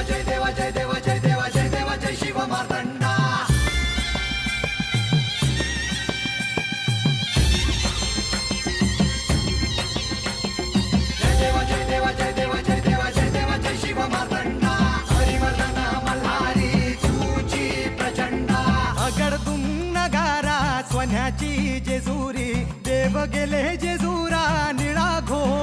जय देवा जय देवा जय देवा जय देवा जय शिव मार्तंडा जय देवा जय देवा जय देवा जय देवा जय देवा जय शिव मार्तंडा हरिवर्धन मल्हारी तुझी प्रचंडा अगडदुम नगारा सोन्याची जेजुरी देव गेले जेजुरा निळा घोर